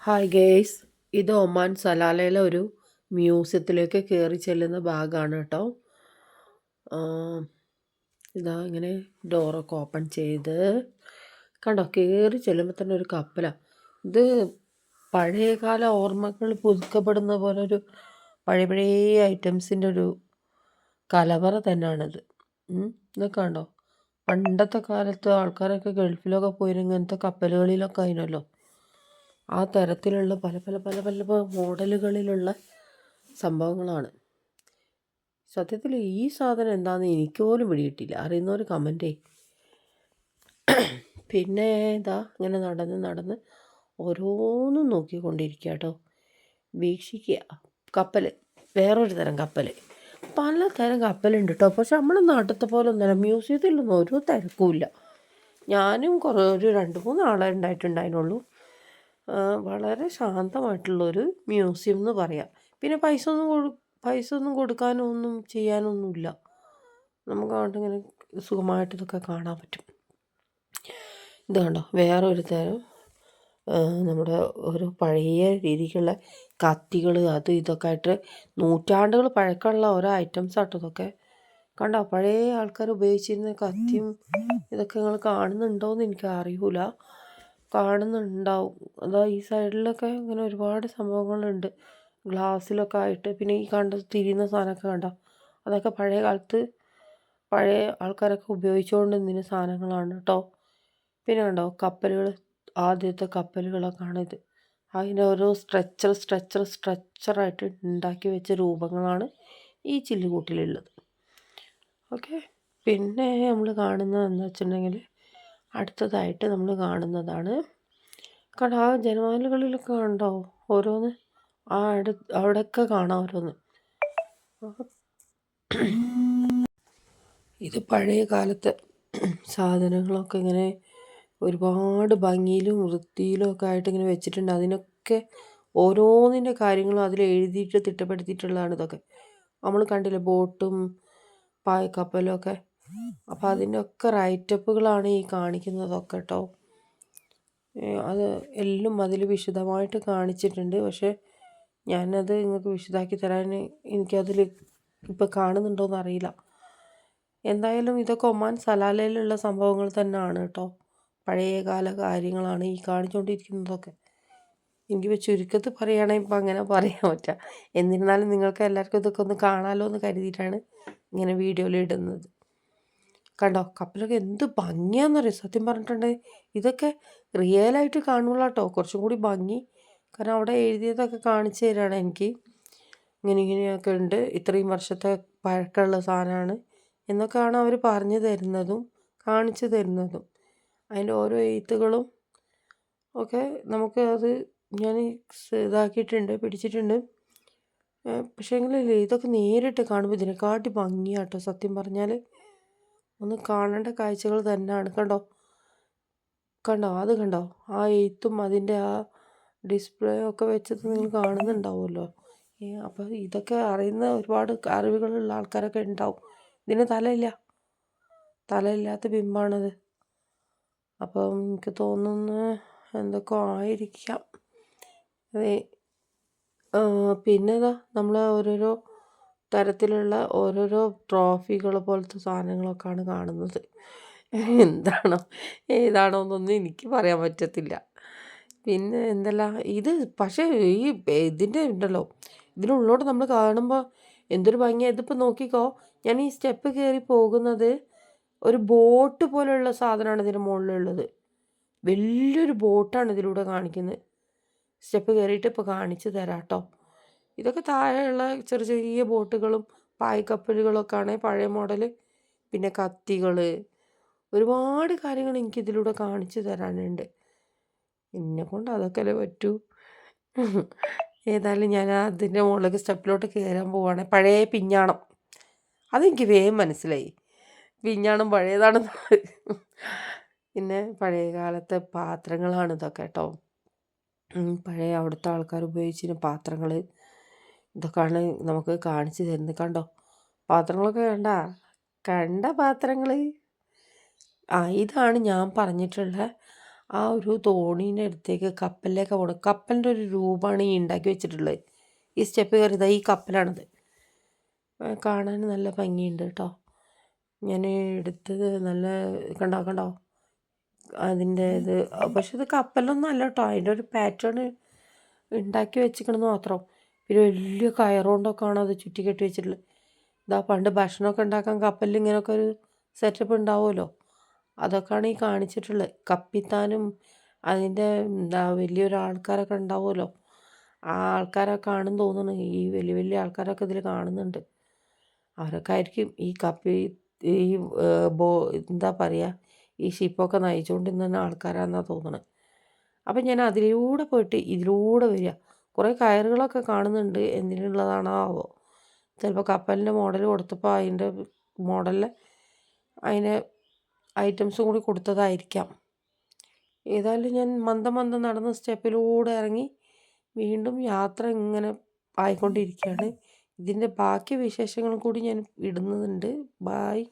Hi guys, ഇത് Oman സലാലയിലെ ഒരു മ്യൂസിയത്തിലേക്ക് കയറി ചെല്ലുന്ന ഭാഗമാണ് കേട്ടോ. ഇതാ ഇങ്ങനെ ഡോറൊക്കെ ഓപ്പൺ ചെയ്ത് കണ്ടോ, കയറി ചെല്ലുമ്പോൾ തന്നെ ഒരു കപ്പലാണ്. ഇത് പഴയകാല ഓർമ്മകൾ പുതുക്കപ്പെടുന്ന പോലെ ഒരു പഴയ ഐറ്റംസിൻ്റെ ഒരു കലവറ തന്നെയാണിത്. ഇതൊക്കെ കണ്ടോ, പണ്ടത്തെ കാലത്ത് ആൾക്കാരൊക്കെ ഗൾഫിലൊക്കെ പോയിരുന്ന ഇങ്ങനത്തെ കപ്പലുകളിലൊക്കെ ആയിരുന്നല്ലോ. ആ തരത്തിലുള്ള പല പല പല പല മോഡലുകളിലുള്ള സംഭവങ്ങളാണ്. സത്യത്തിൽ ഈ സാധനം എന്താണെന്ന് എനിക്ക് പോലും പിടികിട്ടില്ല. അറിയുന്നവർ കമൻറ്റേ. പിന്നെ ഇതാ ഇങ്ങനെ നടന്ന് ഓരോന്നും നോക്കിക്കൊണ്ടിരിക്കുക കേട്ടോ, വീക്ഷിക്കുക. കപ്പൽ, വേറൊരു തരം കപ്പൽ, പലതരം കപ്പലുണ്ട് കേട്ടോ. പക്ഷെ നമ്മുടെ നാട്ടിലത്തെ പോലെ ഒന്നല്ല, മ്യൂസിയത്തിലൊന്നും ഒരു തിരക്കുമില്ല. ഞാനും ഒരു 2-3 ആളെ ഉണ്ടായിട്ടുണ്ടായിരുന്നുള്ളൂ. വളരെ ശാന്തമായിട്ടുള്ളൊരു മ്യൂസിയം എന്ന് പറയാം. പിന്നെ പൈസ ഒന്നും കൊടുക്കാനോ ഒന്നും ചെയ്യാനൊന്നുമില്ല. നമുക്ക് അവിടെ ഇങ്ങനെ സുഖമായിട്ട് ഇതൊക്കെ കാണാൻ പറ്റും. ഇത് കണ്ടോ, വേറൊരു തരം നമ്മുടെ ഒരു പഴയ രീതിക്കുള്ള കത്തികൾ, അത് ഇതൊക്കെ ആയിട്ട് നൂറ്റാണ്ടുകൾ പഴക്കമുള്ള ഓരോ ഐറ്റംസ് ആട്ടോ ഇതൊക്കെ. കണ്ടോ, പഴയ ആൾക്കാർ ഉപയോഗിച്ചിരുന്ന കത്തിയും ഇതൊക്കെ നിങ്ങൾ കാണുന്നുണ്ടോയെന്ന് എനിക്ക് അറിയില്ല. കാണുന്നുണ്ടാവും. അതാ ഈ സൈഡിലൊക്കെ ഇങ്ങനെ ഒരുപാട് സംഭവങ്ങളുണ്ട് ഗ്ലാസ്സിലൊക്കെ ആയിട്ട്. പിന്നെ ഈ തിരിയുന്ന സാധനമൊക്കെ കണ്ടോ, അതൊക്കെ പഴയ കാലത്ത് പഴയ ആൾക്കാരൊക്കെ ഉപയോഗിച്ചുകൊണ്ടിരുന്ന സാധനങ്ങളാണ് കേട്ടോ. പിന്നെ കണ്ടോ, കപ്പലുകൾ, ആദ്യത്തെ കപ്പലുകളൊക്കെയാണ് ഇത്. അതിൻ്റെ ഓരോ സ്ട്രക്ചറായിട്ട് ഉണ്ടാക്കി വെച്ച രൂപങ്ങളാണ് ഈ ചില്ലുകൂട്ടിലുള്ളത്. ഓക്കെ. പിന്നെ നമ്മൾ കാണുന്നത് എന്താ വെച്ചിട്ടുണ്ടെങ്കിൽ, അടുത്തതായിട്ട് നമ്മൾ കാണുന്നതാണ് കണ്ടോ, ആ ജനവാതിലുകളിലൊക്കെ കണ്ടോ ഓരോന്ന്, അവിടെയൊക്കെ കാണാം ഓരോന്ന്. ഇത് പഴയ കാലത്തെ സാധനങ്ങളൊക്കെ ഇങ്ങനെ ഒരുപാട് ഭംഗിയിലും വൃത്തിയിലും ഒക്കെ ആയിട്ട് ഇങ്ങനെ വെച്ചിട്ടുണ്ട്. അതിനൊക്കെ ഓരോന്നിൻ്റെ കാര്യങ്ങളും അതിൽ എഴുതിയിട്ട് തിട്ടപ്പെടുത്തിയിട്ടുള്ളതാണ് ഇതൊക്കെ. നമ്മൾ കണ്ടില്ലേ ബോട്ടും പായ്ക്കപ്പലും ഒക്കെ. അപ്പോൾ അതിൻ്റെ ഒക്കെ റൈറ്റപ്പുകളാണ് ഈ കാണിക്കുന്നതൊക്കെ കേട്ടോ. അത് എല്ലാം അതിൽ വിശദമായിട്ട് കാണിച്ചിട്ടുണ്ട്. പക്ഷേ ഞാനത് നിങ്ങൾക്ക് വിശദമാക്കി തരാൻ എനിക്കതിൽ ഇപ്പോൾ കാണുന്നുണ്ടോയെന്ന് അറിയില്ല. എന്തായാലും ഇതൊക്കെ ഒമാൻ സലാലയിലുള്ള സംഭവങ്ങൾ തന്നെയാണ് കേട്ടോ. പഴയകാല കാര്യങ്ങളാണ് ഈ കാണിച്ചുകൊണ്ടിരിക്കുന്നതൊക്കെ. എനിക്ക് ചുരുക്കത്തിൽ പറയുകയാണെങ്കിൽ ഇപ്പം അങ്ങനെ പറയാൻ പറ്റുക. എന്നിരുന്നാലും നിങ്ങൾക്ക് എല്ലാവർക്കും ഇതൊക്കെ ഒന്ന് കാണാമല്ലോ എന്ന് കരുതിയിട്ടാണ് ഇങ്ങനെ വീഡിയോയിൽ ഇടുന്നത്. കണ്ടോ, കപ്പലൊക്കെ എന്ത് ഭംഗിയാണെന്നറിയോ സത്യം പറഞ്ഞിട്ടുണ്ടെങ്കിൽ. ഇതൊക്കെ റിയലായിട്ട് കാണുള്ളൂ കേട്ടോ, കുറച്ചും കൂടി ഭംഗി. കാരണം അവിടെ എഴുതിയതൊക്കെ കാണിച്ചു തരാണ് എനിക്ക്. ഇങ്ങനെയൊക്കെ ഉണ്ട്, ഇത്രയും വർഷത്തെ പഴക്കമുള്ള സാധനമാണ് എന്നൊക്കെയാണ് അവർ പറഞ്ഞു തരുന്നതും കാണിച്ചു തരുന്നതും. അതിൻ്റെ ഓരോ എഴുത്തുകളും ഒക്കെ നമുക്ക് അത് ഞാൻ ഇതാക്കിയിട്ടുണ്ട്, പിടിച്ചിട്ടുണ്ട്. പക്ഷേ എങ്കിലല്ലേ ഇതൊക്കെ നേരിട്ട് കാണുമ്പോൾ ഇതിനെക്കാട്ടി ഭംഗിയാട്ടോ സത്യം പറഞ്ഞാൽ. ഒന്ന് കാണേണ്ട കാഴ്ചകൾ തന്നെയാണ്. കണ്ടോ അത് കണ്ടോ, ആ എഴുത്തും അതിൻ്റെ ആ ഡിസ്പ്ലേ ഒക്കെ വെച്ചത് നിങ്ങൾ കാണുന്നുണ്ടാവുമല്ലോ. അപ്പോൾ ഇതൊക്കെ അറിയുന്ന ഒരുപാട് അറിവുകളുള്ള ആൾക്കാരൊക്കെ ഉണ്ടാവും. ഇതിന് തലയില്ലാത്ത ബിംബമാണത്. അപ്പം എനിക്ക് തോന്നുന്നു എന്തൊക്കെ ആയിരിക്കാം. അതെ. പിന്നെ നമ്മൾ ഓരോരോ തരത്തിലുള്ള ഓരോരോ ട്രോഫികൾ പോലത്തെ സാധനങ്ങളൊക്കെയാണ് കാണുന്നത്. ഏതാണോ എന്നൊന്നും എനിക്ക് പറയാൻ പറ്റത്തില്ല. പിന്നെ എന്തെല്ലാം ഇത്, പക്ഷേ ഈ ഇതിൻ്റെ ഉണ്ടല്ലോ, ഇതിനുള്ളോട്ട് നമ്മൾ കാണുമ്പോൾ എന്തൊരു ഭംഗിയാണ്. ഇതിപ്പോൾ നോക്കിക്കോ, ഞാൻ ഈ സ്റ്റെപ്പ് കയറി പോകുന്നത് ഒരു ബോട്ട് പോലെയുള്ള സാധനമാണ് ഇതിന് മുകളിലുള്ളത്. വലിയൊരു ബോട്ടാണ് ഇതിലൂടെ കാണിക്കുന്നത്. സ്റ്റെപ്പ് കയറിയിട്ട് ഇപ്പോൾ കാണിച്ചു തരാം കേട്ടോ. ഇതൊക്കെ താഴെയുള്ള ചെറിയ ചെറിയ ബോട്ടുകളും പായ്ക്കപ്പലുകളൊക്കെയാണ് പഴയ മോഡൽ. പിന്നെ കത്തികൾ, ഒരുപാട് കാര്യങ്ങൾ എനിക്കിതിലൂടെ കാണിച്ചു തരാനുണ്ട്. എന്നെക്കൊണ്ട് അതൊക്കെ പറ്റൂ. ഏതായാലും ഞാൻ അതിൻ്റെ മുകളിലേക്ക് സ്റ്റെപ്പിലോട്ട് കയറാൻ പോവുകയാണ്. പഴയ പിഞ്ഞാണം, അതെനിക്ക് വേഗം മനസ്സിലായി, പിഞ്ഞാണം പഴയതാണെന്ന്. പിന്നെ പഴയ കാലത്തെ പാത്രങ്ങളാണ് ഇതൊക്കെ കേട്ടോ. പഴയ അവിടുത്തെ ആൾക്കാർ ഉപയോഗിച്ചിരുന്ന പാത്രങ്ങൾ ഇതൊക്കെയാണ് നമുക്ക് കാണിച്ചു തരുന്നത്. കണ്ടോ, പാത്രങ്ങളൊക്കെ കണ്ട പാത്രങ്ങൾ. ഇതാണ് ഞാൻ പറഞ്ഞിട്ടുള്ള ആ ഒരു തോണീൻ്റെ അടുത്തേക്ക് കപ്പലിലേക്ക് പോകണം. കപ്പലിൻ്റെ ഒരു രൂപമാണ് ഈ ഉണ്ടാക്കി വെച്ചിട്ടുള്ളത്. ഈ സ്റ്റെപ്പ് കയറിയതാ ഈ കപ്പലാണിത്. കാണാൻ നല്ല ഭംഗിയുണ്ട് കേട്ടോ. ഞാൻ എടുത്തത് നല്ല കണ്ടോ കണ്ടോ അതിൻ്റെ ഇത്. പക്ഷെ ഇത് കപ്പലൊന്നും അല്ല കേട്ടോ, അതിൻ്റെ ഒരു പാറ്റേൺ ഉണ്ടാക്കി വെച്ചിക്കണമെന്ന് മാത്രം. പിന്നെ വലിയ കയറുകൊണ്ടൊക്കെയാണ് അത് ചുറ്റി കെട്ടി വെച്ചിട്ടുള്ളത്. ഇതാ പണ്ട് ഭക്ഷണമൊക്കെ ഉണ്ടാക്കാൻ കപ്പലിൽ ഇങ്ങനെയൊക്കെ ഒരു സെറ്റപ്പ് ഉണ്ടാവുമല്ലോ, അതൊക്കെയാണ് ഈ കാണിച്ചിട്ടുള്ളത്. കപ്പിത്താനും അതിൻ്റെ എന്താ വലിയൊരു ആൾക്കാരൊക്കെ ഉണ്ടാവുമല്ലോ, ആ ആൾക്കാരൊക്കെ കാണും തോന്നുന്നു. ഈ വലിയ വലിയ ആൾക്കാരൊക്കെ ഇതിൽ കാണുന്നുണ്ട്. അവരൊക്കെ ആയിരിക്കും ഈ ഈ ബോ എന്താ പറയുക, ഈ ഷിപ്പൊക്കെ നയിച്ചുകൊണ്ടിരുന്ന ആൾക്കാരാണെന്നാണ് തോന്നുന്നത്. അപ്പം ഞാൻ അതിലൂടെ പോയിട്ട് ഇതിലൂടെ വരിക. കുറേ കയറുകളൊക്കെ കാണുന്നുണ്ട്, എന്തിനുള്ളതാണോ ആവോ. ചിലപ്പോൾ കപ്പലിൻ്റെ മോഡൽ കൊടുത്തപ്പോൾ അതിൻ്റെ മോഡലിൽ അതിന് ഐറ്റംസും കൂടി കൊടുത്തതായിരിക്കാം. ഏതായാലും ഞാൻ മന്ദം മന്ദം നടന്ന സ്റ്റെപ്പിലൂടെ ഇറങ്ങി വീണ്ടും യാത്ര ഇങ്ങനെ ആയിക്കൊണ്ടിരിക്കുകയാണ്. ഇതിൻ്റെ ബാക്കി വിശേഷങ്ങളും കൂടി ഞാൻ ഇടുന്നുണ്ട്. ബായ്.